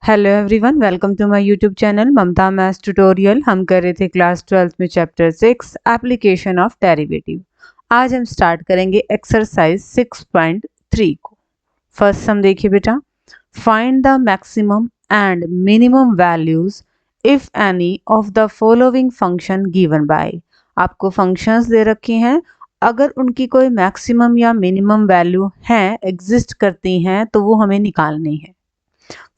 Hello everyone, welcome to my YouTube channel Mamta maths tutorial. हम कर रहे थे क्लास 12th में चैप्टर 6 एप्लीकेशन ऑफ डेरिवेटिव। आज हम स्टार्ट करेंगे एक्सरसाइज 6.3 को। फर्स्ट सम देखिए बेटा, find the maximum and minimum values if any of the following function given by. आपको फंक्शंस दे रखे हैं, अगर उनकी कोई मैक्सिमम या मिनिमम वैल्यू है, एग्जिस्ट करती हैं, तो वो हमें निकालनी है।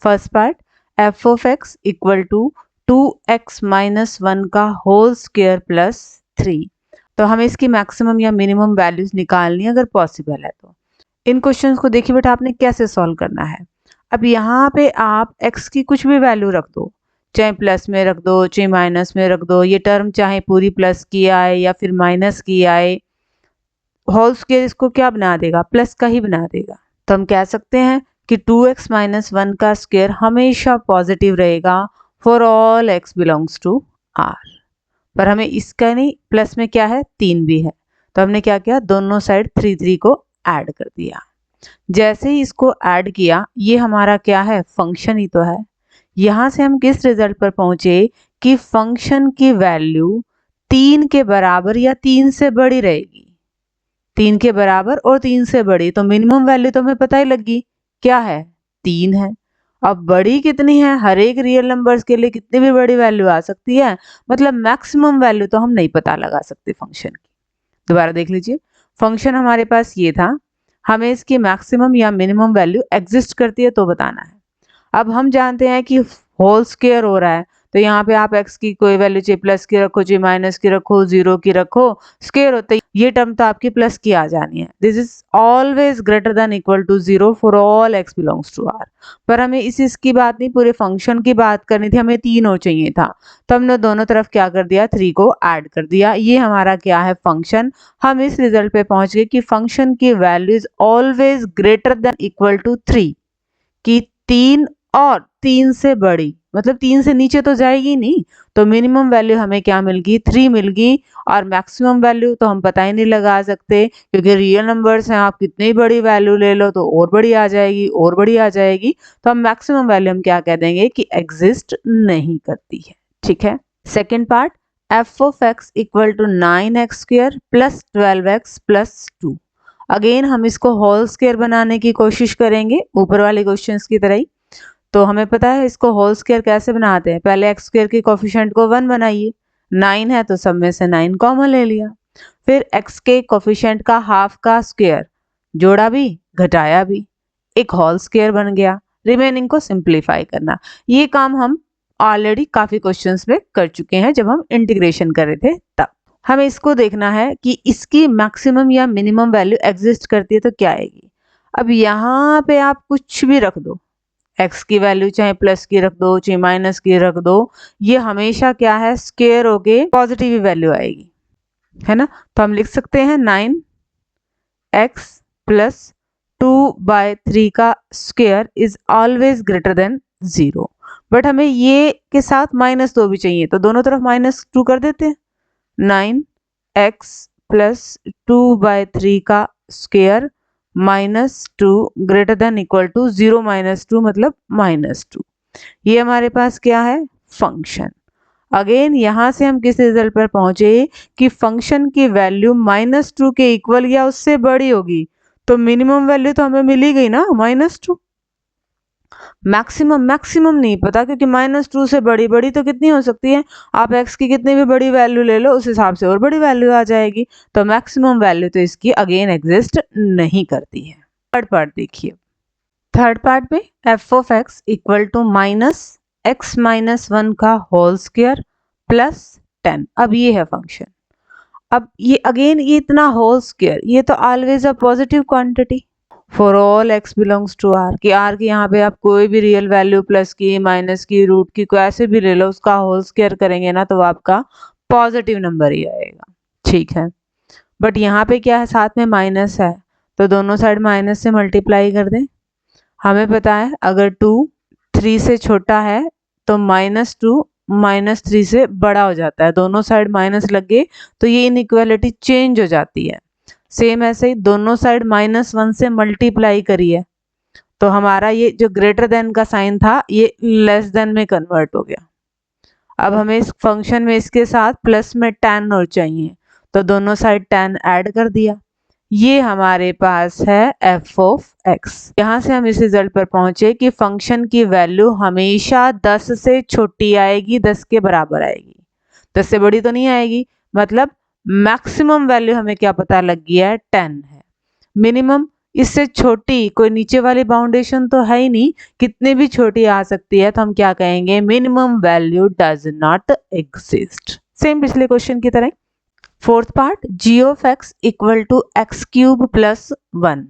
First part, f of x equal to 2x minus 1 का होल स्क्वायर प्लस 3। तो हमें इसकी मैक्सिमम या मिनिमम वैल्यूज निकालनी है अगर पॉसिबल है तो। इन क्वेश्चंस को देखिए बेटा, आपने कैसे सॉल्व करना है। अब यहाँ पे आप x की कुछ भी वैल्यू रख दो, चाहे प्लस में रख दो चाहे माइनस में रख दो, ये टर्म चाहे पूरी प्लस की आए या फिर माइनस की आए, होल स्क्वायर इसको क्या बना देगा, प्लस का ही बना देगा। तो हम कह सकते हैं कि 2x माइनस 1 का स्क्वायर हमेशा पॉजिटिव रहेगा for all x belongs to r। पर हमें इसका नहीं, प्लस में क्या है, 3 भी है, तो हमने क्या किया, दोनों साइड 3 को ऐड कर दिया। जैसे ही इसको ऐड किया, ये हमारा क्या है, फंक्शन ही तो है। यहां से हम किस रिजल्ट पर पहुंचे कि फंक्शन की वैल्यू 3 के बराबर या 3 से बड़ी रहेगी। 3 के बराबर और 3 से बड़ी, तो मिनिमम वैल्यू तो हमें पता ही लगी, क्या है, 3 है। अब बड़ी कितनी है, हर एक रियल नंबर्स के लिए कितनी भी बड़ी वैल्यू आ सकती है, मतलब मैक्सिमम वैल्यू तो हम नहीं पता लगा सकते फंक्शन की। दोबारा देख लीजिए, फंक्शन हमारे पास ये था, हमें इसकी मैक्सिमम या मिनिमम वैल्यू एग्जिस्ट करती है तो बताना है। अब हम जानते हैं कि होल स्क्वायर हो रहा है, तो यहाँ पे आप x की कोई वैल्यू चाहे प्लस की रखो चाहे माइनस की रखो, 0 की रखो, स्क्वायर होते ये टर्म तो आपकी प्लस की आ जानी है। This is always greater than equal to 0 for all x belongs to r। पर हमें इसकी बात नहीं, पूरे फंक्शन की बात करनी थी, हमें 3 और चाहिए था, तो हमने दोनों तरफ क्या कर दिया, 3 को ऐड कर दिया। ये हमारा क्या है, फंक्शन। हम इस रिजल्ट पे पहुंच गए कि फंक्शन की value is always greater than equal to 3, कि 3 और 3 से बड़ी, मतलब 3 से नीचे तो जाएगी नहीं। तो मिनिमम वैल्यू हमें क्या मिल गई, 3 मिल गई। और मैक्सिमम वैल्यू तो हम पता ही नहीं लगा सकते, क्योंकि रियल नंबर्स हैं, आप कितनी बड़ी वैल्यू ले लो तो और बड़ी आ जाएगी और बड़ी आ जाएगी। तो हम मैक्सिमम वैल्यू हम क्या कह देंगे कि एग्जिस्ट नहीं करती है। ठीक है। Second part, f of x equal to 9x square plus 12x plus 2। Again हम इसको होल स्क्वायर बनाने की कोशिश करेंगे, ऊपर वाले क्वेश्चंस की तरह ही। तो हमें पता है इसको होल स्क्वायर कैसे बनाते हैं, पहले एक्स स्क्वायर के कोफिशिएंट को 1 बनाइए, 9 है तो सब में से 9 कॉमन ले लिया, फिर एक्स के कोफिशिएंट का हाफ का स्क्वायर जोड़ा भी घटाया भी, एक होल स्क्वायर बन गया। रिमेनिंग को सिंप्लीफाई करना, ये काम हम ऑलरेडी काफी क्वेश्चंस में कर चुके हैं जब हम इंटीग्रेशन कर रहे थे तब। हमें इसको देखना है कि इसकी मैक्सिमम या मिनिमम वैल्यू एग्जिस्ट करती है तो क्या आएगी। अब यहाँ पे आप कुछ भी रख दो, x की वैल्यू चाहे प्लस की रख दो चाहे माइनस की रख दो, ये हमेशा क्या है, स्क्वायर होके पॉजिटिव वैल्यू आएगी, है ना। तो हम लिख सकते हैं 9x प्लस 2/3 का square is always greater than 0। But हमें ये के साथ -2 भी चाहिए, तो दोनों तरफ -2 कर देते हैं। 9x प्लस 2/3 का square -2 greater than equal to 0 -2 मतलब -2। ये हमारे पास क्या है, फंक्शन। अगेन यहां से हम किस रिजल्ट पर पहुंचे कि फंक्शन की वैल्यू -2 के इक्वल या उससे बड़ी होगी, तो मिनिमम वैल्यू तो हमें मिल ही गई ना, -2। मैक्सिमम नहीं पता, क्योंकि -2 से बड़ी बड़ी तो कितनी हो सकती है, आप x की कितनी भी बड़ी वैल्यू ले लो, उस हिसाब से और बड़ी वैल्यू आ जाएगी। तो मैक्सिमम वैल्यू तो इसकी अगेन एग्जिस्ट नहीं करती है। थर्ड पार्ट देखिए, थर्ड पार्ट में f of x equal to -x minus 1 का होल स्क्वायर प्लस 10। अब ये है फंक्शन। अब ये अगेन ये इतना होल स्क्वायर, ये तो always a positive quantity for all x belongs to r, कि r की यहाँ पे आप कोई भी रियल वैल्यू प्लस की माइनस की रूट की कोई ऐसे भी ले लो, उसका होल स्क्वायर करेंगे ना तो आपका पॉजिटिव नंबर ही आएगा। ठीक है। बट यहाँ पे क्या है, साथ में माइनस है, तो दोनों साइड माइनस से मल्टीप्लाई कर दें। हमें पता है अगर 2 3 से छोटा है तो -2 -3 से बड़ा हो जाता है, दोनों साइड माइनस लग गए तो ये इनइक्वालिटी चेंज हो जाती है। सेम ऐसे ही दोनों साइड -1 से मल्टीप्लाई करिए तो हमारा ये जो ग्रेटर देन का साइन था ये लेस देन में कन्वर्ट हो गया। अब हमें इस फंक्शन में इसके साथ प्लस में tan और चाहिए, तो दोनों साइड tan ऐड कर दिया। ये हमारे पास है f ऑफ x। यहाँ से हम इस रिजल्ट पर पहुंचे कि फंक्शन की वैल्यू हमेशा 10 से छोटी आएगी, 10 के बराबर आएगी, 10 से बड़ी तो नहीं आएगी। मतलब मैक्सिमम वैल्यू हमें क्या पता लग गया है, 10 है। मिनिमम इससे छोटी कोई नीचे वाली बाउंडेशन तो है ही नहीं, कितने भी छोटी आ सकती है, तो हम क्या कहेंगे, minimum value does not exist. Same पिछले क्वेश्चन की तरह। Fourth part, g of x equal to x cube plus 1।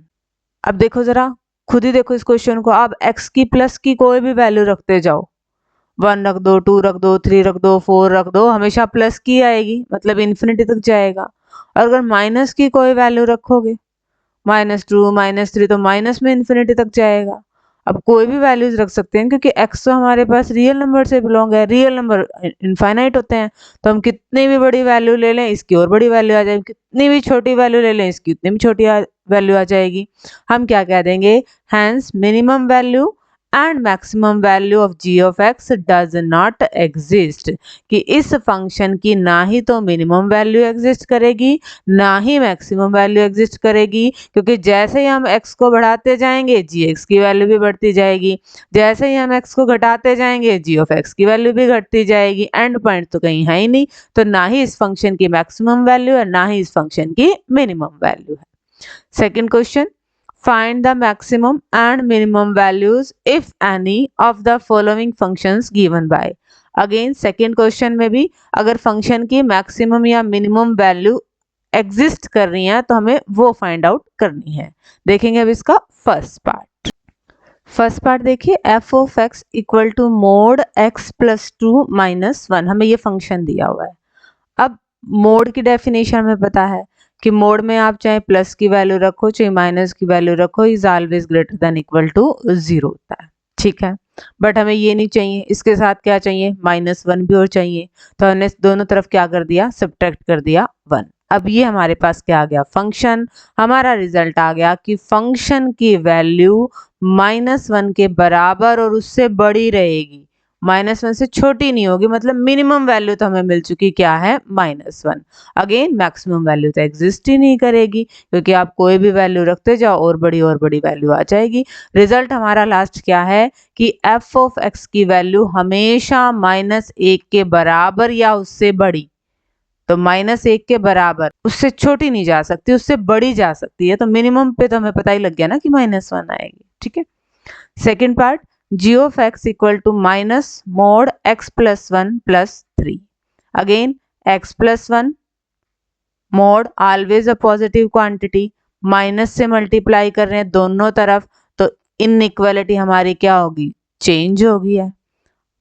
अब देखो जरा, खुद ही देखो इस क्वेश्चन को। आप x की प्लस की कोई भी वैल्यू रखते जाओ, 1 रख दो, 2 रख दो, 3 रख दो, 4 रख दो, हमेशा प्लस की आएगी, मतलब इन्फिनिटी तक जाएगा। और अगर माइनस की कोई वैल्यू रखोगे, -2, -3, तो माइनस में इन्फिनिटी तक जाएगा। अब कोई भी वैल्यूज रख सकते हैं क्योंकि x तो हमारे पास रियल नंबर से बिलोंग है, रियल नंबर इनफाइनाइट होते हैं, तो हम कितनी भी बड़ी वैल्यू ले लें इसकी और बड़ी वैल्यू आ जाएगी, कितनी भी छोटी वैल्यू ले लें इसकी उतनी भी छोटी वैल्यू आ जाएगी। हम क्या कह देंगे, hence minimum value and maximum value of g of x does not exist, कि इस फंक्शन की ना ही तो मिनिमम वैल्यू एग्जिस्ट करेगी ना ही मैक्सिमम वैल्यू एग्जिस्ट करेगी, क्योंकि जैसे ही हम x को बढ़ाते जाएंगे gx की वैल्यू भी बढ़ती जाएगी, जैसे ही हम x को घटाते जाएंगे g ऑफ x की वैल्यू भी घटती जाएगी। एंड पॉइंट तो कहीं है ही नहीं, तो ना ही इस फंक्शन की मैक्सिमम वैल्यू है ना ही इस फंक्शन की मिनिमम वैल्यू है। Second question, find the maximum and minimum values if any of the following functions given by। Again second question में भी अगर फंक्शन की मैक्सिमम या मिनिमम वैल्यू एग्जिस्ट कर रही है तो हमें वो फाइंड आउट करनी है। देखेंगे अब इसका फर्स्ट पार्ट। फर्स्ट पार्ट देखिए, f of x equal to mod x plus 2 minus 1, हमें ये फंक्शन दिया हुआ है। अब मोड की डेफिनेशन हमें पता है कि मोड में आप चाहे प्लस की वैल्यू रखो चाहे माइनस की वैल्यू रखो, is always greater than equal to 0 होता है, ठीक है। बट हमें ये नहीं चाहिए, इसके साथ क्या चाहिए, -1 भी और चाहिए, तो हमने दोनों तरफ क्या कर दिया, सब्ट्रैक्ट कर दिया 1। अब ये हमारे पास क्या आ गया, फंक्शन। हमारा रिजल्ट आ गया कि फंक्शन की वैल्यू -1 के बराबर और उससे बड़ी रहेगी, -1 से छोटी नहीं होगी, मतलब मिनिमम वैल्यू तो हमें मिल चुकी क्या है, -1। अगेन मैक्सिमम वैल्यू तो एग्जिस्ट ही नहीं करेगी, क्योंकि आप कोई भी वैल्यू रखते जाओ और बड़ी वैल्यू आ जाएगी। रिजल्ट हमारा लास्ट क्या है कि f ऑफ x की वैल्यू हमेशा -1 के बराबर या उससे बड़ी, तो -1 के बराबर, उससे छोटी नहीं जा सकती, उससे बड़ी जा सकती है, तो मिनिमम पे तो हमें पता ही लग गया ना कि -1 आएगी, ठीक है। Second part, g of x equal to minus mod x plus 1 plus 3। Again x plus 1 mod always a positive quantity, minus से मल्टीप्लाई कर रहे हैं दोनों तरफ, तो इनइक्वालिटी हमारी क्या होगी, चेंज होगी है।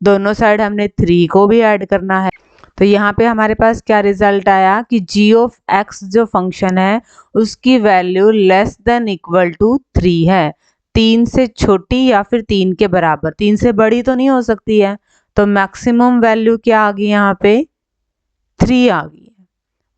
दोनों साइड हमने 3 को भी ऐड करना है, तो यहाँ पे हमारे पास क्या रिजल्ट आया कि g ऑफ x जो फंक्शन है उसकी value less than equal to 3 है, 3 से छोटी या फिर 3 के बराबर, 3 से बड़ी तो नहीं हो सकती है, तो मैक्सिमम वैल्यू क्या आ गई, यहाँ पे 3 आ गई है।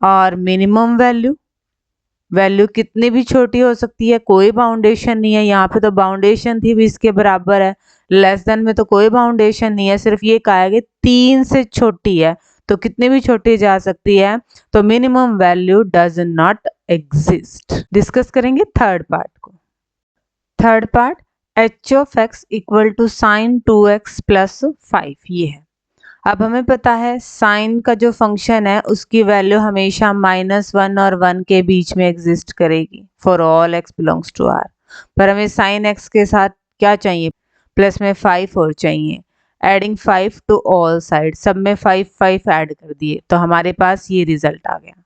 और मिनिमम वैल्यू कितनी भी छोटी हो सकती है, कोई बाउंडेशन नहीं है, यहाँ पे तो बाउंडेशन थी भी इसके बराबर है, लेस देन में तो कोई बाउंडेशन नहीं है, सिर्फ ये कहा है कि 3 से छोटी है, तो कितनी भी छोटी जा सकती है, तो minimum value does not exist. Discuss करेंगे थर्ड पार्ट को। Third part, h of x equal to sine 2x plus 5, ये है। अब हमें पता है साइन का जो फंक्शन है उसकी वैल्यू हमेशा -1 और 1 के बीच में एग्जिस्ट करेगी for all x belongs to r, पर हमें साइन x के साथ क्या चाहिए, प्लस में 5 और चाहिए। एडिंग 5 टू ऑल साइड, सब में 5 5 ऐड कर दिए, तो हमारे पास ये रिजल्ट आ गया।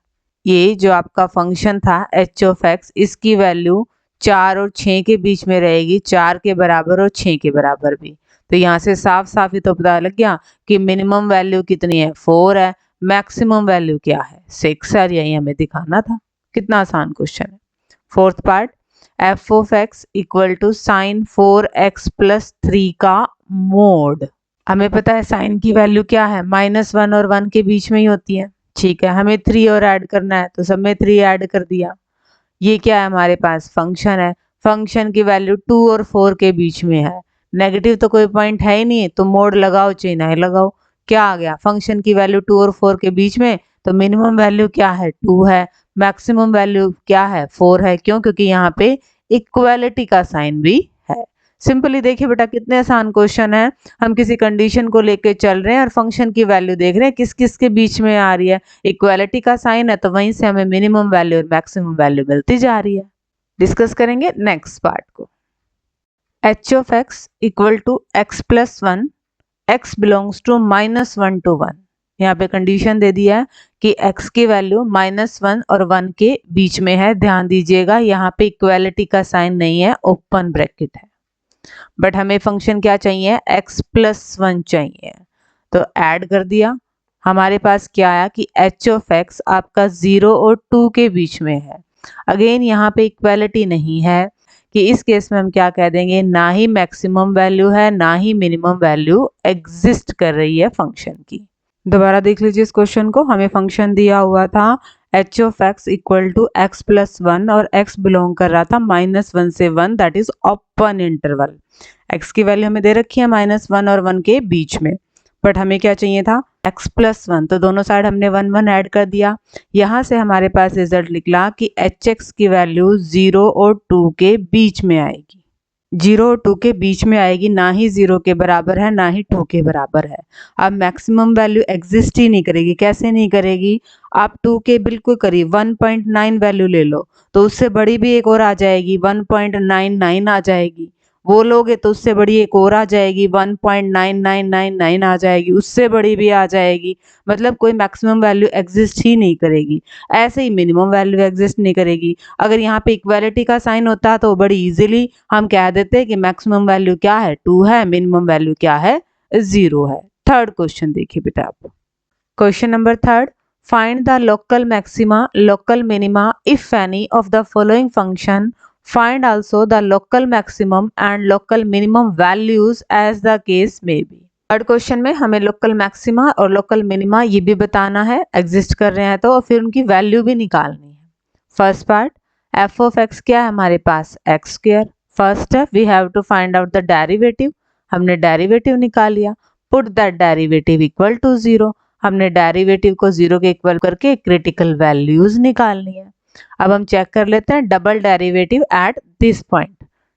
ये जो आपका फंक्शन था h ऑफ x, इसकी वैल्यू 4 और 6 के बीच में रहेगी, 4 के बराबर और 6 के बराबर भी, तो यहाँ से साफ साफ ही तो पता लग गया कि मिनिमम वैल्यू कितनी है, 4 है, मैक्सिमम वैल्यू क्या है, 6 है। यही हमें दिखाना था, कितना आसान क्वेश्चन है। Fourth part, f of x equal to sine 4x plus 3 का मोड। हमें पता है साइन की वैल्यू क्या है, -1 और 1 के बीच में ही होती है, ठीक है। हमें 3 और ऐड करना है, तो सब में 3 ऐड कर दिया। ये क्या है हमारे पास, फंक्शन है फंक्शन की वैल्यू 2 और 4 के बीच में है। नेगेटिव तो कोई पॉइंट है ही नहीं, तो मोड लगाओ चाहे नहीं लगाओ। क्या आ गया, फंक्शन की वैल्यू 2 और 4 के बीच में, तो मिनिमम वैल्यू क्या है, 2 है। मैक्सिमम वैल्यू क्या है, 4 है। क्यों, क्योंकि यहाँ पे इक्वालिटी का साइन भी है। सिंपली देखिए बेटा कितने आसान क्वेश्चन है। हम किसी कंडीशन को लेके चल रहे हैं और फंक्शन की वैल्यू देख रहे हैं किस किस के बीच में आ रही है, इक्वालिटी का साइन है, तो वहीं से हमें मिनिमम वैल्यू और मैक्सिमम वैल्यू मिलती जा रही है। डिस्कस करेंगे नेक्स्ट पार्ट को। H of x equal to x plus one, x belongs to -1 to 1। यहाँ पे कंडीशन दे दिया है कि x की वैल्यू -1 और 1 के बीच में है। ध्यान दीजिएगा यहाँ पे इक्वालिटी का साइन नहीं है, ओपन ब्रैकेट है। बट हमें फंक्शन क्या चाहिए, x प्लस 1 चाहिए, तो ऐड कर दिया। हमारे पास क्या आया कि h ऑफ x आपका 0 और 2 के बीच में है। अगेन यहाँ पे इक्वालिटी नहीं है, कि इस केस में हम क्या कह देंगे, ना ही मैक्सिमम वैल्यू है ना ही मिनिमम वैल्यू एग्जिस्ट कर रही है फंक्शन की। दोबारा देख लीजिए इस क्वेश्चन को। हमें फंक्शन दिया हुआ था h of x equal to x plus 1 और x बिलोंग कर रहा था -1 से 1, that is open interval. x की वैल्यू हमें दे रखी है -1 और 1 के बीच में, बट हमें क्या चाहिए था, x प्लस 1, तो दोनों साइड हमने 1 1 ऐड कर दिया। यहाँ से हमारे पास रिजल्ट निकला कि एच एक्स की वैल्यू 0 और 2 के बीच में आएगी। 0 और 2 के बीच में आएगी, ना ही 0 के बराबर है ना ही 2 के बराबर है। अब मैक्सिमम वैल्यू एग्जिस्ट ही नहीं करेगी। कैसे नहीं करेगी, आप 2 के बिल्कुल करीब 1.9 वैल्यू ले लो, तो उससे बड़ी भी एक और आ जाएगी, 1.99 आ जाएगी। वो लोगे तो उससे बड़ी एक और आ जाएगी, 1.9999 आ जाएगी, उससे बड़ी भी आ जाएगी। मतलब कोई मैक्सिमम वैल्यू एग्जिस्ट ही नहीं करेगी। ऐसे ही मिनिमम वैल्यू एग्जिस्ट नहीं करेगी। अगर यहाँ पे इक्वालिटी का साइन होता तो बड़ी इजीली हम कह देते कि मैक्सिमम वैल्यू क्या है, 2 है, मिनिमम वैल्यू क्या है, 0 है। थर्ड क्वेश्चन देखिए बेटा आप। Question number third, find the local maxima local minima if any of the following function, find also the local maximum and local minimum values as the case may be. Third question में हमें local maxima और local minima ये भी बताना है exist कर रहे हैं तो, और फिर उनकी वैल्यू भी निकालनी है। First part, f of x क्या है हमारे पास, x square. First step we have to find out the derivative, हमने डेरिवेटिव निकाल लिया। Put that derivative equal to 0, हमने डेरिवेटिव को 0 के इक्वल करके क्रिटिकल वैल्यूज निकालनी है। अब हम चेक कर लेते हैं double derivative at this point.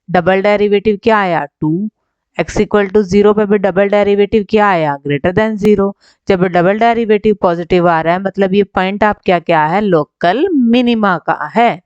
Double derivative क्या आया, 2। x इक्वल टू 0 पे भी डबल डेरिवेटिव क्या आया, ग्रेटर देन 0। जब डबल डेरिवेटिव पॉजिटिव आ रहा है मतलब ये पॉइंट आप क्या क्या है, लोकल मिनिमा का है।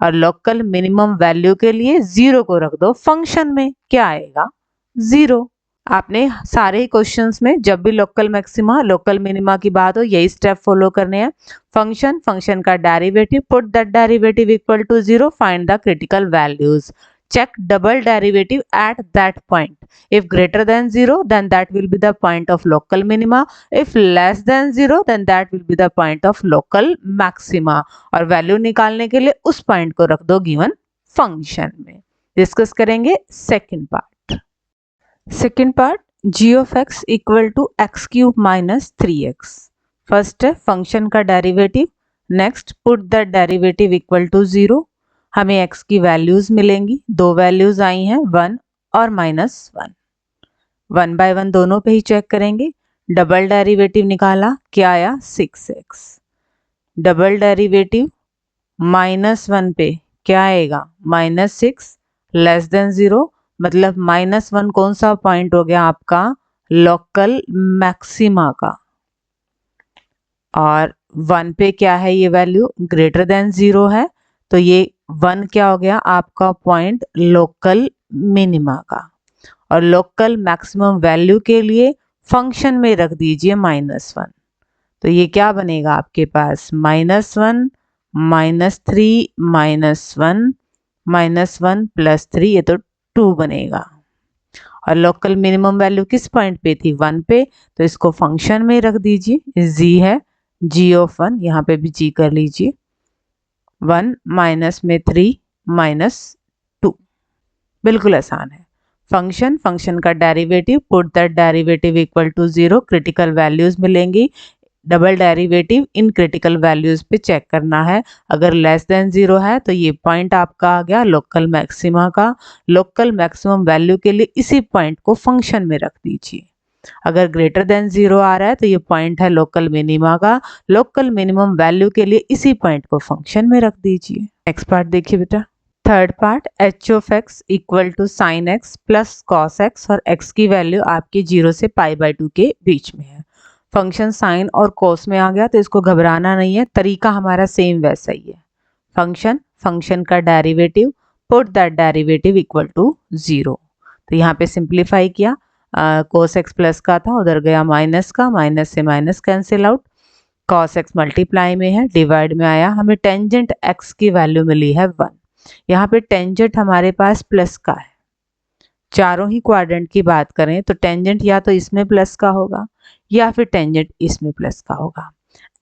और लोकल मिनिमम वैल्यू के लिए 0 को रख दो फंक्शन में, क्या आएगा, 0। आपने सारे ही क्वेश्चंस में जब भी लोकल मैक्सिमा लोकल मिनिमा की बात हो यही स्टेप फॉलो करने हैं। फंक्शन का derivative, put that derivative equal to 0, find the critical values, check double derivative at that point. If greater than 0 then that will be the point of local minima, if less than 0 then that will be the point of local maxima। और value निकालने के लिए उस point को रख दो given function में। Discuss करेंगे सेकंड पार्ट। सेकंड पार्ट, g of x equal to x cube minus 3x। First है फंक्शन का derivative. Next put that derivative equal to 0, हमें x की वैल्यूज मिलेंगी। दो वैल्यूज आई हैं 1 और -1। 1 बाय 1 दोनों पे ही चेक करेंगे। डबल डेरिवेटिव निकाला, क्या आया, 6x। डबल डेरिवेटिव -1 पे क्या आएगा, -6, लेस देन 0, मतलब -1 कौन सा पॉइंट हो गया आपका, लोकल मैक्सिमा का। और 1 पे क्या है ये वैल्यू, ग्रेटर देन 0 है, तो ये 1 क्या हो गया आपका पॉइंट लोकल मिनिमा का। और लोकल मैक्सिमम वैल्यू के लिए फंक्शन में रख दीजिए -1, तो ये क्या बनेगा आपके पास, -1 -3 -1 -1 प्लस 3, ये तो 2 बनेगा। और लोकल मिनिमम वैल्यू किस पॉइंट पे थी, 1 पे, तो इसको फंक्शन में रख दीजिए। g है, g ऑफ 1, यहाँ पे भी g कर लीजिए। 1 माइनस में 3 -2, बिल्कुल आसान है। फंक्शन का derivative, put that derivative equal to 0, critical values मिलेंगी। डबल डेरिवेटिव इन क्रिटिकल वैल्यूज पे चेक करना है। अगर लेस देन 0 है तो ये पॉइंट आपका आ गया लोकल मैक्सिमा का। लोकल मैक्सिमम वैल्यू के लिए इसी पॉइंट को फंक्शन में रख दीजिए। अगर ग्रेटर देन 0 आ रहा है तो ये पॉइंट है लोकल मिनिमा का। लोकल मिनिमम वैल्यू के लिए इसी पॉइंट को फंक्शन में रख दीजिए। नेक्स्ट पार्ट देखिए बेटा, third part, h of x equal to sine x plus cos x और एक्स की वैल्यू आपकी 0 से π/2 के बीच में है। फंक्शन साइन और कॉस में आ गया तो इसको घबराना नहीं है, तरीका हमारा सेम वैसा ही है। फंक्शन का derivative, put that derivative equal to 0। तो यहाँ पे सिंप्लीफाई किया, कोस एक्स प्लस का था उधर गया माइनस का, माइनस से minus cancel out, cos x multiply में है डिवाइड में आया, हमें टेंजेंट एक्स की वैल्यू मिली है 1। यहाँ पे टेंजेंट हमारे पास प्लस का है। चारों ही क्वाड्रेंट की बात करें तो टेंजेंट या तो इसमें प्लस का होगा या फिर टेंजेंट इसमें प्लस का होगा।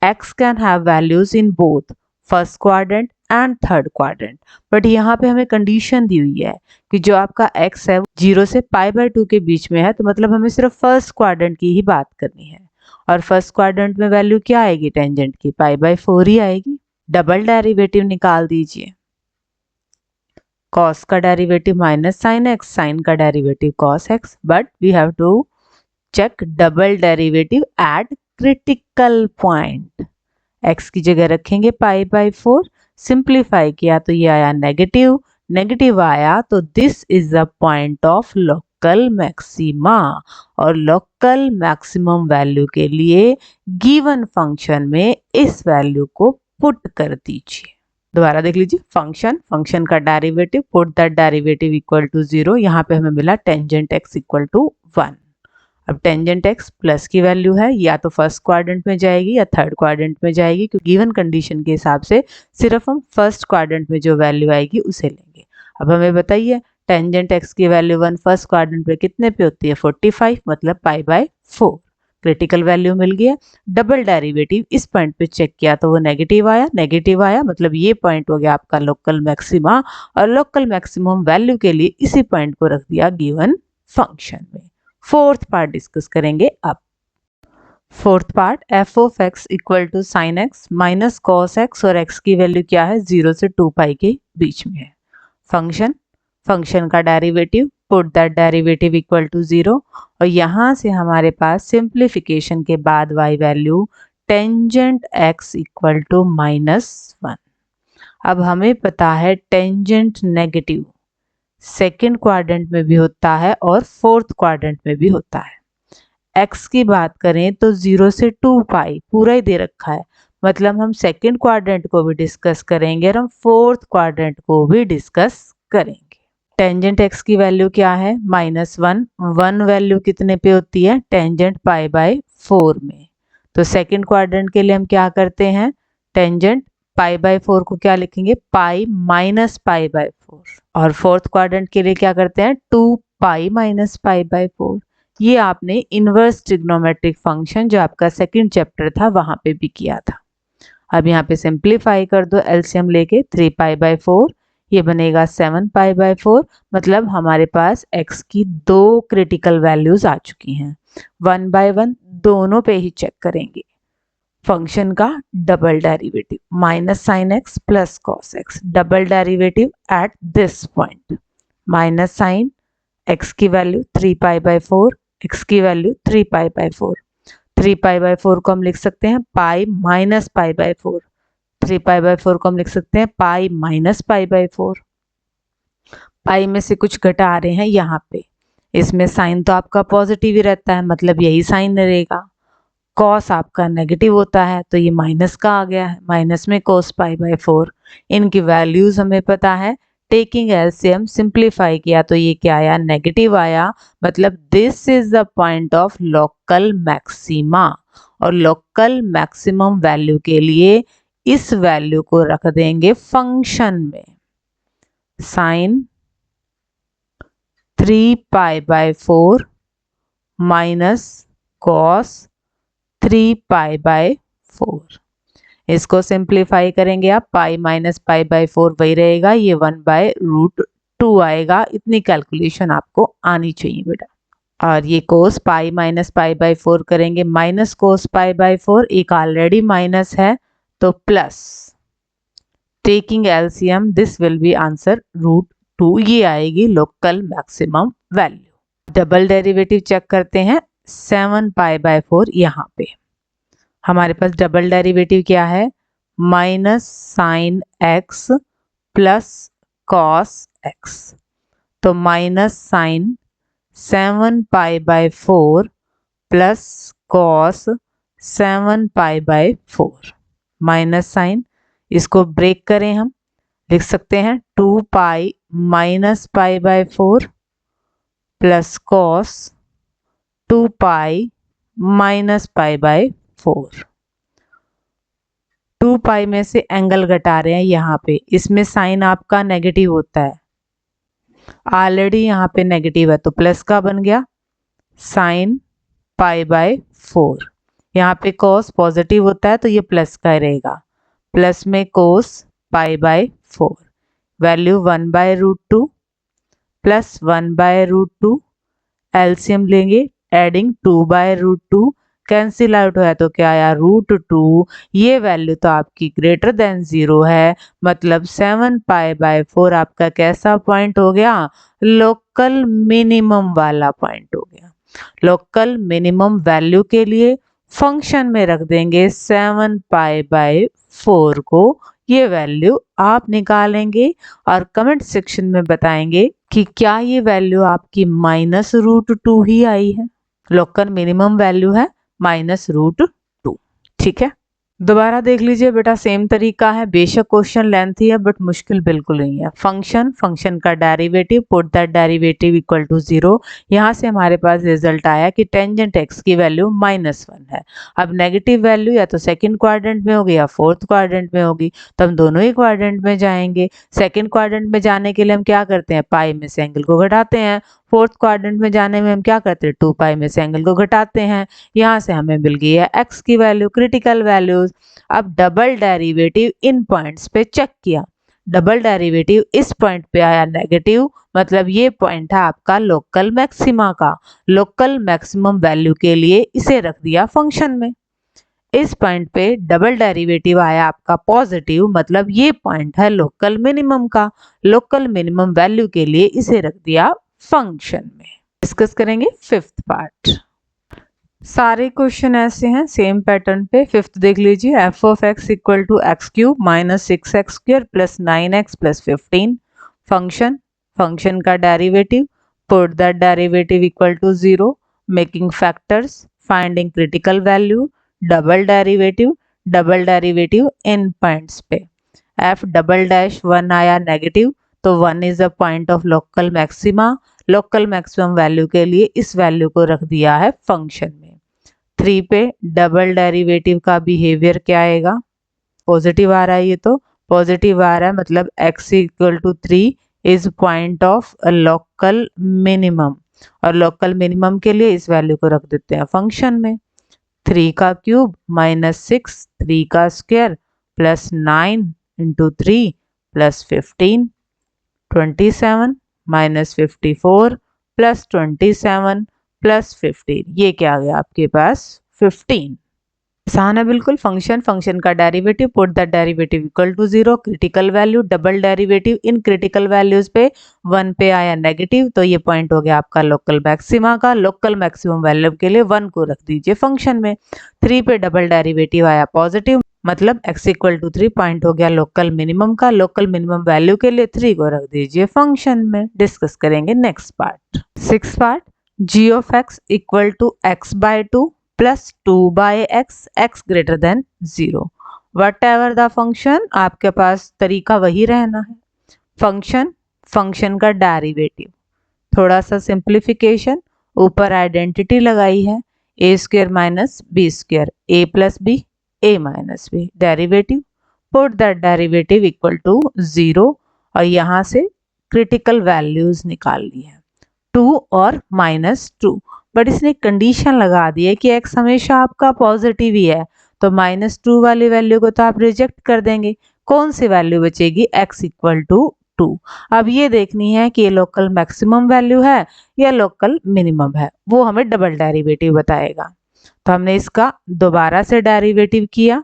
X can have values in both first quadrant and third quadrant, but यहाँ पे हमें कंडीशन दी हुई है कि जो आपका x है 0 से π/2 के बीच में है, तो मतलब हमें सिर्फ फर्स्ट क्वाड्रेंट की ही बात करनी है। और फर्स्ट क्वाड्रेंट में वैल्यू क्या आएगी टेंजेंट की, π/4 ही आएगी। डबल डेरिवेटिव निकाल दीजिए, कॉस का derivative minus sine x, sine का derivative cos x, but we have to check double derivative at critical point. X की जगह रखेंगे π/4, सिंप्लीफाई किया तो ये आया नेगेटिव, नेगेटिव आया तो this is the point of local maxima. और लोकल मैक्सिमम वैल्यू के लिए गिवन फंक्शन में इस वैल्यू को पुट कर दीजिए। दोबारा देख लीजिए, फंक्शन का derivative, put that derivative equal to 0। यहाँ पे हमें मिला टेंजेंट एक्स इक्वल टू 1। अब टेंजेंट एक्स प्लस की वैल्यू है, या तो फर्स्ट क्वाड्रेंट में जाएगी या थर्ड क्वाड्रेंट में जाएगी, क्योंकि गिवन कंडीशन के हिसाब से सिर्फ हम फर्स्ट क्वाड्रेंट में जो वैल्यू आएगी उसे लेंगे। अब हमें बताइए टेंजेंट एक्स की वैल्यू 1 फर्स्ट क्वाड्रेंट में कितने पे होती है, 45, मतलब π/4। क्रिटिकल वैल्यू मिल गया। डबल डेरिवेटिव इस पॉइंट पे चेक किया तो वो नेगेटिव आया, मतलब ये पॉइंट हो गया आपका लोकल मैक्सिमा। और लोकल मैक्सिमम वैल्यू के लिए इसी पॉइंट को रख दिया गिवन फंक्शन में। फोर्थ पार्ट डिस्कस करेंगे अब। Fourth part, f of x equal to sine x minus cos x और एक्स की वैल्यू क्या है 0 से 2π के बीच में है। फंक्शन का derivative, put that derivative equal to 0। और यहाँ से हमारे पास सिंप्लीफिकेशन के बाद y value tangent x equal to -1। अब हमें पता है टेंजेंट नेगेटिव सेकेंड क्वाड्रेंट में भी होता है और फोर्थ क्वाड्रेंट में भी होता है। x की बात करें तो 0 से 2π पूरा ही दे रखा है, मतलब हम सेकेंड क्वाड्रेंट को भी डिस्कस करेंगे और हम फोर्थ क्वाड्रेंट को भी डिस्कस करेंगे। टेंजेंट x की वैल्यू क्या है, -1। 1 वैल्यू कितने पे होती है, टेंजेंट π/4 में। तो सेकेंड क्वाड्रेंट के लिए हम क्या करते हैं, टेंजेंट π/4 को क्या लिखेंगे, π - π/4। और फोर्थ क्वाड्रेंट के लिए क्या करते हैं, 2π - π/4। ये आपने इनवर्स ट्रिग्नोमेट्रिक फंक्शन जो आपका सेकंड चैप्टर था वहां पे भी किया था। अब यहाँ पे सिंप्लीफाई कर दो, एलसीएम लेके 3π/4, ये बनेगा 7π/4। मतलब हमारे पास x की 2 क्रिटिकल वैल्यूज आ चुकी हैं। 1 बाय 1 दोनों पे ही चेक करेंगे। फंक्शन का double derivative, minus sine x plus cos x, double derivative at this point, minus sine x की वैल्यू 3π/4, एक्स की वैल्यू 3π/4। 3π/4 को हम लिख सकते हैं पाई माइनस π/4, 3π/4 को हम लिख सकते हैं पाई माइनस π/4। पाई में से कुछ घटा रहे हैं यहाँ पे, इसमें साइन तो आपका पॉजिटिव ही रहता है, मतलब यही साइन रहेगा। कॉस आपका नेगेटिव होता है तो ये माइनस का आ गया है, माइनस में cos π/4। इनकी वैल्यूज हमें पता है, टेकिंग एलसीएम सिंप्लीफाई किया तो ये क्या आया, नेगेटिव आया। मतलब this is the point of local maxima. और लोकल मैक्सिमम वैल्यू के लिए इस वैल्यू को रख देंगे फंक्शन में, साइन 3π/4 माइनस कॉस 3π/4। इसको सिंप्लीफाई करेंगे आप, पाई माइनस π/4 वही रहेगा, ये 1/√2 आएगा। इतनी कैलकुलेशन आपको आनी चाहिए बेटा। और ये कोस पाई माइनस पाई बाई 4 करेंगे, माइनस कोस पाई बाई 4, एक ऑलरेडी माइनस है तो plus, taking LCM this will be answer √2, ये आएगी local maximum value. Double derivative check करते हैं, 7 पाई बाई 4, यहाँ पे हमारे पास डबल डेरिवेटिव क्या है, minus sine x plus cos x, तो minus sine 7 pi by 4 plus cos 7 pi by 4, minus sine, इसको ब्रेक करें हम, लिख सकते हैं 2 pi minus pi by 4 plus cos 2 pi minus pi by 4। 2 pi में से एंगल घटा रहे हैं यहाँ पे, इसमें साइन आपका नेगेटिव होता है, ऑलरेडी यहाँ पे नेगेटिव है तो प्लस का बन गया साइन पाई बाई 4। यहाँ पे कोस पॉजिटिव होता है तो ये प्लस का रहेगा, प्लस में cos pi by 4, value 1 by √2 plus 1 by √2, LCM लेंगे, एडिंग 2 बाई √2, कैंसिल आउट हुआ तो क्या आया √2, ये वैल्यू तो आपकी ग्रेटर देन 0 है, मतलब 7 पाई बाई 4 आपका कैसा पॉइंट हो गया, लोकल मिनिमम वाला पॉइंट हो गया। लोकल मिनिमम वैल्यू के लिए फंक्शन में रख देंगे 7 पाई बाई 4 को, ये वैल्यू आप निकालेंगे और कमेंट सेक्शन में बताएंगे कि क्या ये वैल्यू आपकी माइनस √2 ही आई है। लोकल मिनिमम वैल्यू है माइनस √2, ठीक है। दोबारा देख लीजिए बेटा, सेम तरीका है, बेशक क्वेश्चन लेंथी है बट मुश्किल बिल्कुल नहीं है। फंक्शन का derivative, put that derivative equal to 0। यहाँ से हमारे पास रिजल्ट आया कि टेंजेंट एक्स की वैल्यू -1 है। अब नेगेटिव वैल्यू या तो सेकंड क्वाड्रेंट में होगी या फोर्थ क्वाड्रेंट में होगी, तो हम दोनों ही क्वाड्रेंट में जाएंगे। सेकेंड क्वाड्रेंट में जाने के लिए हम क्या करते हैं, पाई में से एंगल को घटाते हैं। फोर्थ क्वाड्रेंट में जाने में हम क्या करते हैं, 2 पाई में से एंगल को घटाते हैं। यहाँ से हमें मिल गई है एक्स की वैल्यू, क्रिटिकल वैल्यूज। अब डबल डेरिवेटिव इन पॉइंट्स पे चेक किया, डबल डेरिवेटिव इस पॉइंट पे आया नेगेटिव, मतलब ये पॉइंट है आपका लोकल मैक्सिमा का। लोकल मैक्सिमम वैल्यू के लिए इसे रख दिया फंक्शन में। इस पॉइंट पे डबल डेरिवेटिव आया आपका पॉजिटिव, मतलब ये पॉइंट है लोकल मिनिमम का। लोकल मिनिमम वैल्यू के लिए इसे रख दिया फंक्शन में। डिस्कस करेंगे फिफ्थ पार्ट। सारे क्वेश्चन ऐसे हैं सेम पैटर्न पे। फिफ्थ देख लीजिए, f of x equal to x³ minus 6x² plus 9x plus 15। Function का derivative, put that derivative equal to 0, making factors, finding critical value, double derivative इन points पे। f double dash 1 आया negative, तो 1 is a point of local maxima. Local maximum value के लिए इस value को रख दिया है फंक्शन में। 3 पे डबल डेरिवेटिव का बिहेवियर क्या आएगा, पॉजिटिव आ रहा है, ये तो पॉजिटिव आ रहा है, मतलब x equal to 3 is point of local minimum, और लोकल मिनिमम के लिए इस वैल्यू को रख देते हैं फंक्शन में। 3 का क्यूब माइनस 6, 3 का square plus 9 into 3 plus 15, 27 minus 54 plus 27 plus 15, ये क्या आ गया आपके पास 15। आसान है बिल्कुल। फंक्शन का derivative, put that derivative equal to 0, critical value, double derivative इन क्रिटिकल वैल्यूज पे 1 पे आया नेगेटिव, तो ये पॉइंट हो गया आपका लोकल मैक्सिमा का। लोकल मैक्सिमम वैल्यू के लिए 1 को रख दीजिए फंक्शन में। 3 पे डबल डेरिवेटिव आया पॉजिटिव, मतलब x इक्वल टू 3 पॉइंट हो गया लोकल मिनिमम का। लोकल मिनिमम वैल्यू के लिए 3 को रख दीजिए फंक्शन में। डिस्कस करेंगे next part. 6th part, g of x equal to x/2 plus 2/x, x greater than 0। Whatever the function, आपके पास तरीका वही रहना है। फंक्शन का डेरिवेटिव, थोड़ा सा सिंप्लीफिकेशन, ऊपर आइडेंटिटी लगाई है a² minus b², a plus b a minus b। Derivative, put that derivative equal to 0, और यहाँ से क्रिटिकल वैल्यूज निकाल ली है 2 और -2, बट इसने कंडीशन लगा दी है कि x हमेशा आपका पॉजिटिव ही है, तो -2 वाली वैल्यू को तो आप रिजेक्ट कर देंगे। कौन सी वैल्यू बचेगी, x इक्वल टू 2। अब ये देखनी है कि ये लोकल मैक्सिमम वैल्यू है या लोकल मिनिमम है, वो हमें डबल डेरिवेटिव बताएगा। तो हमने इसका दोबारा से डेरिवेटिव किया,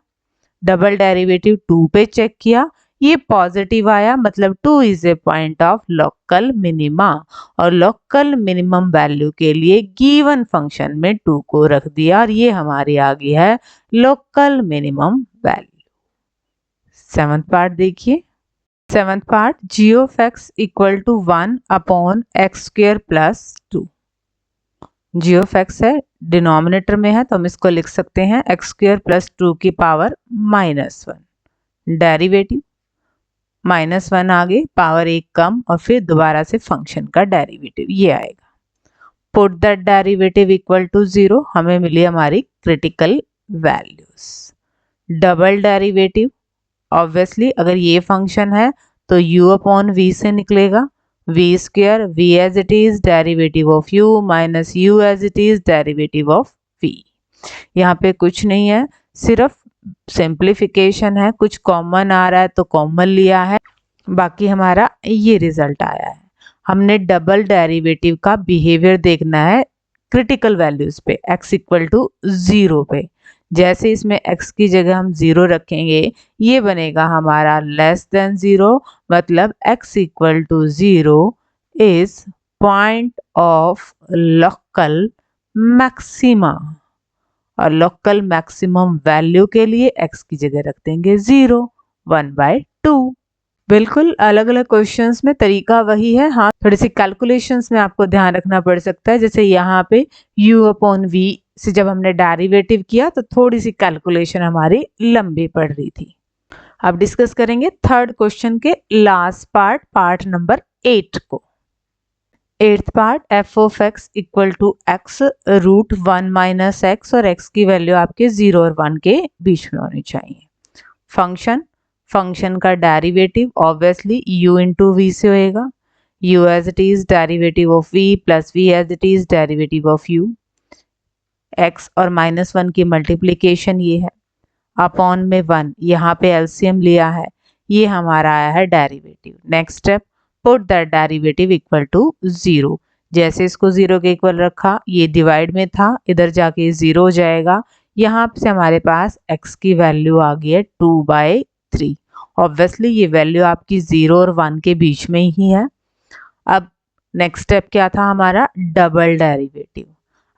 डबल डेरिवेटिव 2 पे चेक किया, ये पॉजिटिव आया, मतलब 2 is a point of local minima, और लोकल मिनिमम वैल्यू के लिए गिवन फंक्शन में 2 को रख दिया और ये हमारी आ गई है local minimum value. Seventh part देखिए। Seventh part, g of x equal to 1 upon x square plus 2। g of x है, डिनोमिनेटर में है तो हम इसको लिख सकते हैं एक्स स्क्वेयर प्लस 2 की पावर -1। डेरिवेटिव -1 आगे, पावर 1 कम, और फिर दोबारा से फंक्शन का डेरिवेटिव ये आएगा। Put that derivative equal to 0, हमें मिली हमारी critical values. Double derivative, obviously अगर ये फंक्शन है तो u अपॉन v से निकलेगा, v square, v as it is derivative of u minus u as it is derivative of v। यहाँ पे कुछ नहीं है, सिर्फ सिंप्लीफिकेशन है, कुछ कॉमन आ रहा है तो कॉमन लिया है, बाकी हमारा ये रिजल्ट आया है। हमने डबल डेरिवेटिव का बिहेवियर देखना है क्रिटिकल वैल्यूज पे, x इक्वल टू 0 पे। जैसे इसमें x की जगह हम 0 रखेंगे, ये बनेगा हमारा लेस देन 0, मतलब x equal to 0 is point of local maxima, और लोकल मैक्सिमम वैल्यू के लिए x की जगह रख देंगे 0, 1/2। बिल्कुल अलग अलग क्वेश्चंस में तरीका वही है, हाँ थोड़ी सी कैलकुलेशंस में आपको ध्यान रखना पड़ सकता है। जैसे यहाँ पे u अपॉन v से जब हमने डेरिवेटिव किया तो थोड़ी सी कैलकुलेशन हमारी लंबी पड़ रही थी। अब डिस्कस करेंगे थर्ड क्वेश्चन के लास्ट पार्ट, पार्ट नंबर 8 को। 8th part, f of x equal to x root 1 minus x, और x की वैल्यू आपके 0 और 1 के बीच में होनी चाहिए। फंक्शन का derivative obviously u into v से होएगा, u as it is derivative of v plus v as it is derivative of u। x और -1 की मल्टीप्लीकेशन ये है, अपॉन में 1, यहाँ पे एलसीएम लिया है, ये हमारा आया है derivative. Next step, put that derivative equal to 0। जैसे इसको 0 के इक्वल रखा, ये डिवाइड में था, इधर जाके 0 हो जाएगा। यहाँ से हमारे पास x की वैल्यू आ गई है 2/3। ऑब्वियसली ये वैल्यू आपकी 0 और 1 के बीच में ही है। अब नेक्स्ट स्टेप क्या था हमारा, डबल डेरिवेटिव।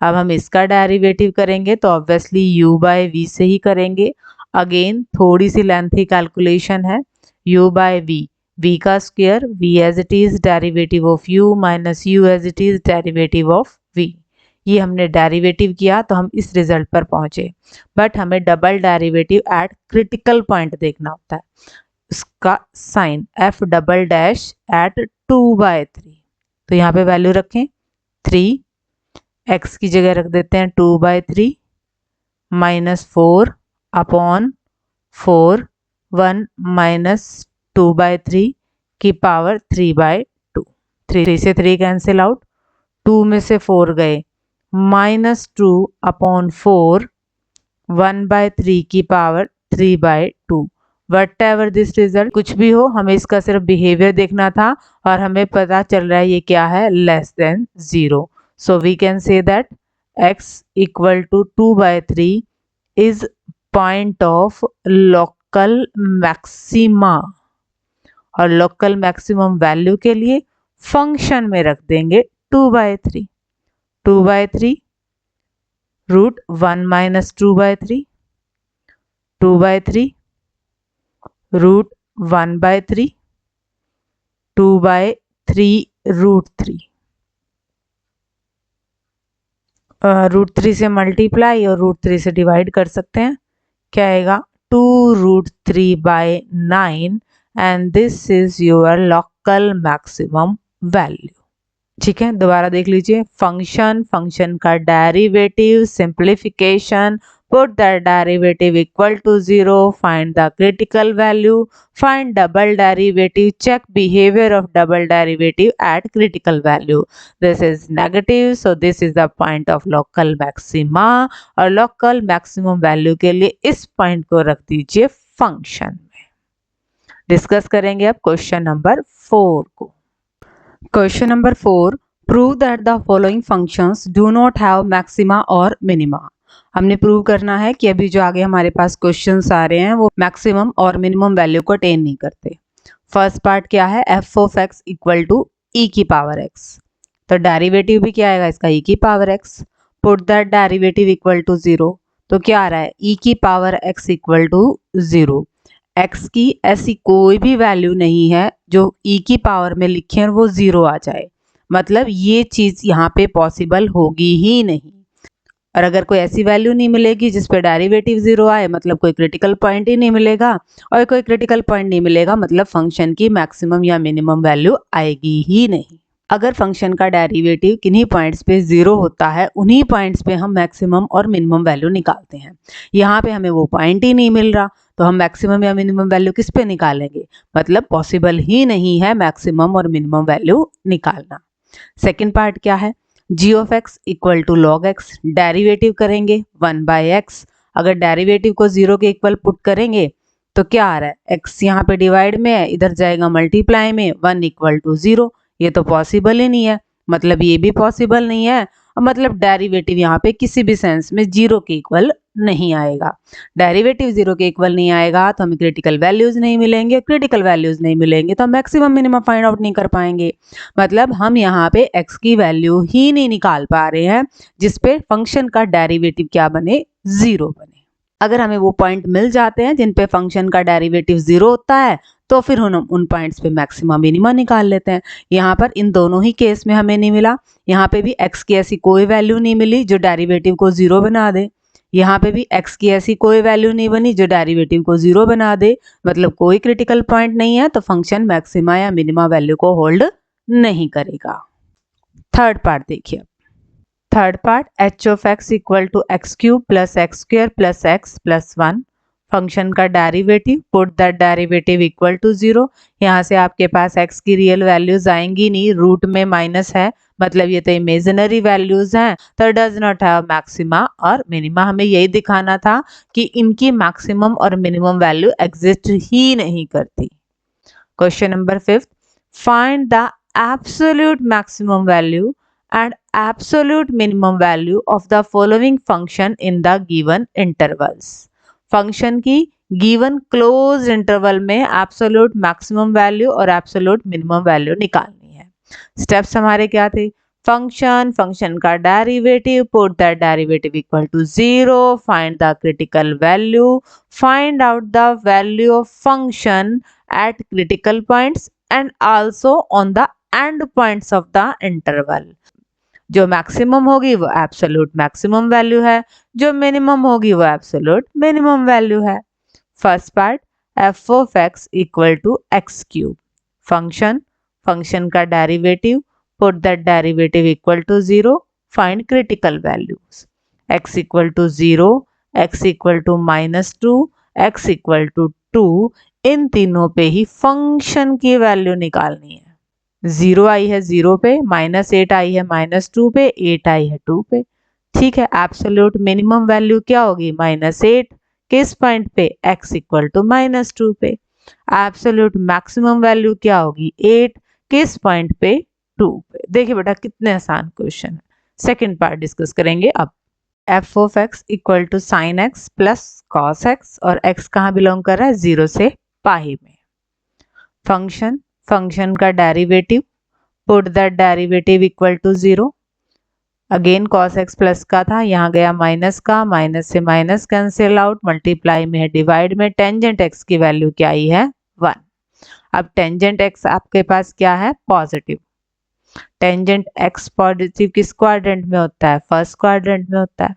अब हम इसका डेरिवेटिव करेंगे तो ऑब्वियसली u/v से ही करेंगे। अगेन थोड़ी सी लेंथी कैलकुलेशन है, u/v, v का square, v as it is derivative of u minus u as it is derivative of v। ये हमने डेरिवेटिव किया तो हम इस रिजल्ट पर पहुंचे, बट हमें double derivative at critical point देखना होता है। उसका sign f double dash at 2/3, तो यहाँ पे वैल्यू रखें 3, x की जगह रख देते हैं 2/3 माइनस 4 अपॉन 4, 1 माइनस 2/3 की पावर 3/2। 3 से 3 कैंसिल आउट, 2 में से 4 गए, -2 अपॉन 4, 1/3 की power 3/2। What ever this result, कुछ भी हो, हमें इसका सिर्फ बिहेवियर देखना था और हमें पता चल रहा है ये क्या है, less than 0। So we can say that x equal to 2/3 is point of local maxima, और local maximum value के लिए फंक्शन में रख देंगे 2/3। 2/3 root 1 minus 2/3, 2/3 root 1/3, 2/3 root 3। Root 3 से मल्टीप्लाई और रूट 3 से डिवाइड कर सकते हैं, क्या आएगा 2√3/9, and this is your local maximum value. ठीक है, दोबारा देख लीजिए, फंक्शन का derivative, simplification, put the derivative equal to 0, find the critical value, find double derivative, check behavior of double derivative at critical value. This is negative, so this is the point of local maxima, और local maximum value के लिए इस point को रख दीजिए function में। Discuss करेंगे अब क्वेश्चन नंबर 4 को। Question number 4, prove that the following functions do not have maxima और मिनिमा। हमने प्रूव करना है कि अभी जो आगे हमारे पास क्वेश्चंस आ रहे हैं वो मैक्सिमम और मिनिमम वैल्यू को अटेन नहीं करते। फर्स्ट पार्ट क्या है, f of x equal to e की पावर एक्स, तो डेरिवेटिव भी क्या आएगा इसका, ई की power x. Put that derivative equal to 0, तो क्या आ रहा है, ई की power x equal to 0। X की ऐसी कोई भी वैल्यू नहीं है जो ई की पावर में लिखे और वो 0 आ जाए, मतलब ये चीज़ यहाँ पे पॉसिबल होगी ही नहीं। और अगर कोई ऐसी वैल्यू नहीं मिलेगी जिस पे डेरिवेटिव 0 आए, मतलब कोई क्रिटिकल पॉइंट ही नहीं मिलेगा, और कोई क्रिटिकल पॉइंट नहीं मिलेगा मतलब फंक्शन की मैक्सिमम या मिनिमम वैल्यू आएगी ही नहीं। अगर फंक्शन का डेरिवेटिव किन्हीं पॉइंट्स पे 0 होता है, उन्हीं पॉइंट्स पे हम मैक्सिमम और मिनिमम वैल्यू निकालते हैं। यहाँ पे हमें वो पॉइंट ही नहीं मिल रहा, तो हम मैक्सिमम या मिनिमम वैल्यू किस पे निकालेंगे, मतलब पॉसिबल ही नहीं है मैक्सिमम और मिनिमम वैल्यू निकालना। सेकेंड पार्ट क्या है, g of x equal to log x, derivative करेंगे 1/x। अगर डेरिवेटिव को 0 के इक्वल पुट करेंगे तो क्या आ रहा है, x यहाँ पे डिवाइड में है, इधर जाएगा मल्टीप्लाई में, 1 इक्वल टू 0। ये तो पॉसिबल ही नहीं है, मतलब ये भी पॉसिबल नहीं है, मतलब डेरिवेटिव यहाँ पे किसी भी सेंस में 0 के इक्वल नहीं आएगा। डेरिवेटिव 0 के इक्वल नहीं आएगा तो हमें क्रिटिकल वैल्यूज नहीं मिलेंगे, क्रिटिकल वैल्यूज नहीं मिलेंगे तो हम मैक्सिमम मिनिमम फाइंड आउट नहीं कर पाएंगे। मतलब हम यहाँ पे x की वैल्यू ही नहीं निकाल पा रहे हैं जिसपे फंक्शन का डेरिवेटिव क्या बने, 0 बने। अगर हमें वो पॉइंट मिल जाते हैं जिन पे फंक्शन का डेरिवेटिव 0 होता है तो फिर हम उन पॉइंट्स पे मैक्सिमा मिनिमा निकाल लेते हैं। यहाँ पर इन दोनों ही केस में हमें नहीं मिला, यहाँ पे भी x की ऐसी कोई वैल्यू नहीं मिली जो डेरिवेटिव को 0 बना दे, यहाँ पे भी x की ऐसी कोई वैल्यू नहीं बनी जो डेरिवेटिव को 0 बना दे, मतलब कोई क्रिटिकल पॉइंट नहीं है, तो फंक्शन मैक्सिमा या मिनिमा वैल्यू को होल्ड नहीं करेगा। थर्ड पार्ट देखिए, third part h of x equal to x cube plus x square plus x plus 1, function का derivative, put that derivative equal to 0। यहाँ से आपके पास x की रियल वैल्यूज आएंगी नहीं, रूट में माइनस है, मतलब ये तो इमेजिनरी वैल्यूज हैं, तो डज नॉट हैव मैक्सिमा और मिनिमा। हमें यही दिखाना था कि इनकी मैक्सिमम और मिनिमम वैल्यू एग्जिस्ट ही नहीं करती। Question number 5, find the absolute maximum value and absolute minimum value of the following function in the given intervals। फंक्शन की गिवन क्लोज इंटरवल में एब्सोल्यूट मैक्सिमम वैल्यू और एब्सोल्यूट मिनिमम वैल्यू निकालनी है। Steps हमारे क्या थे, फंक्शन का derivative, put that derivative equal to 0, find the critical value, find out the value of function at critical points and also on the end points of the interval. जो maximum होगी वो absolute maximum value है, जो minimum होगी वो absolute minimum value है। First part, f of x equal to x cube, function का derivative, put that derivative equal to 0, find critical values, x equal to 0, x equal to -2, x equal to 2, इन तीनों पे ही function की value निकालनी है। 0 आई है 0 पे, -8 आई है -2 पे, 8 आई है 2 पे, ठीक है। एब्सोल्यूट मिनिमम वैल्यू क्या होगी, -8, किस पॉइंट पे, x इक्वल टू -2 पे। एब्सोल्यूट मैक्सिमम वैल्यू क्या होगी, 8, किस पॉइंट पे, 2 पे। देखिए बेटा कितने आसान क्वेश्चन है। सेकेंड पार्ट डिस्कस करेंगे अब। F of x equal to sine x plus cos x, और x कहाँ बिलोंग कर रहा है, 0 से पाई में। फंक्शन का derivative, put that derivative equal to 0, again cos x plus का था, यहाँ गया माइनस का, माइनस से माइनस कैंसिल आउट, मल्टीप्लाई में है डिवाइड में, टेंजेंट एक्स की वैल्यू क्या आई है, 1। अब टेंजेंट एक्स आपके पास क्या है, पॉजिटिव। टेंजेंट एक्स पॉजिटिव किस क्वाड्रेंट में होता है, फर्स्ट क्वाड्रेंट में होता है।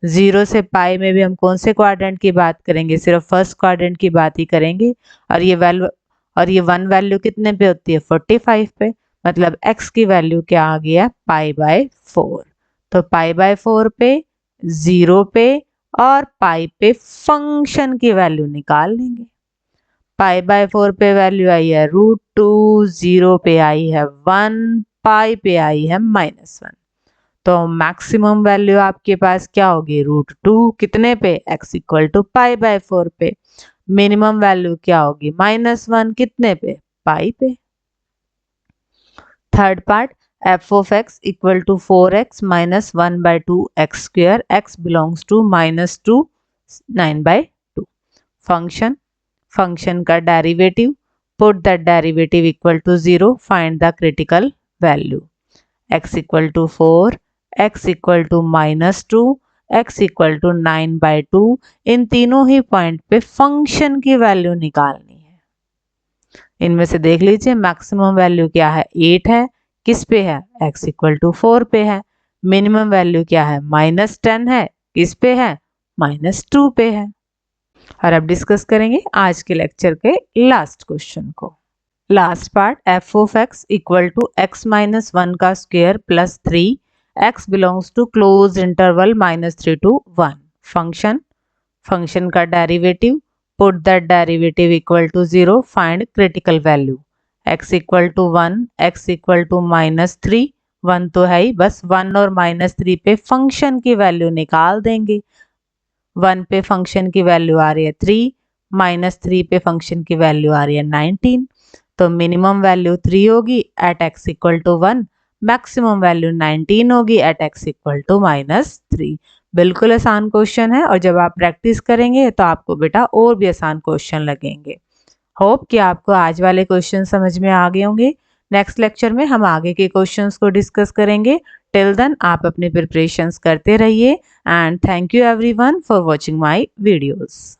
0 से पाई में भी हम कौन से क्वाड्रेंट की बात करेंगे, सिर्फ फर्स्ट क्वाड्रेंट की बात ही करेंगे। और ये 1 वैल्यू कितने पे होती है, 45 पे, मतलब x की वैल्यू क्या आ गया, π/4। तो π/4 पे, 0 पे और पाई पे फंक्शन की वैल्यू निकाल लेंगे। π/4 पे वैल्यू आई है √2, 0 पे आई है 1, पाई पे आई है -1। तो मैक्सिमम वैल्यू आपके पास क्या होगी, √2, कितने पे, x इक्वल टू π/4 पे। मिनिमम वैल्यू क्या होगी, -1, कितने पे, पाई पे। Third part f of x equal to 4x minus 1 by 2 x square, x belongs to minus 2 9 by 2. Function का derivative, put that derivative equal to 0, find the critical value. x equal to 4, x equal to minus 2, x equal to 9 by 2, इन तीनों ही point पे function की value निकालनी है। इनमें से देख लीजिए मैक्सिमम वैल्यू क्या है, 8 है, किस पे है, x इक्वल टू 4 पे है। मिनिमम वैल्यू क्या है, -10 है, किस पे है, -2 पे है। और अब डिस्कस करेंगे आज के लेक्चर के लास्ट क्वेश्चन को। Last part f of x equal to x minus 1 का square plus 3, x belongs to closed interval -3 to 1। Function का derivative, put that derivative equal to 0, find critical value. x equal to 1, x equal to -3, 1 तो है ही, बस 1 और -3 पे function की value निकाल देंगे। 1 पे फंक्शन की वैल्यू आ रही है 3, -3 पे फंक्शन की वैल्यू आ रही है 19, तो मिनिमम वैल्यू 3 होगी at x equal to 1, maximum value 19 होगी एट x इक्वल टू -3। बिल्कुल आसान क्वेश्चन है और जब आप प्रैक्टिस करेंगे तो आपको बेटा और भी आसान क्वेश्चन लगेंगे। होप कि आपको आज वाले क्वेश्चन समझ में आ गए होंगे। नेक्स्ट लेक्चर में हम आगे के क्वेश्चंस को डिस्कस करेंगे। टिल देन आप अपनी प्रिपरेशंस करते रहिए and thank you everyone for watching my videos.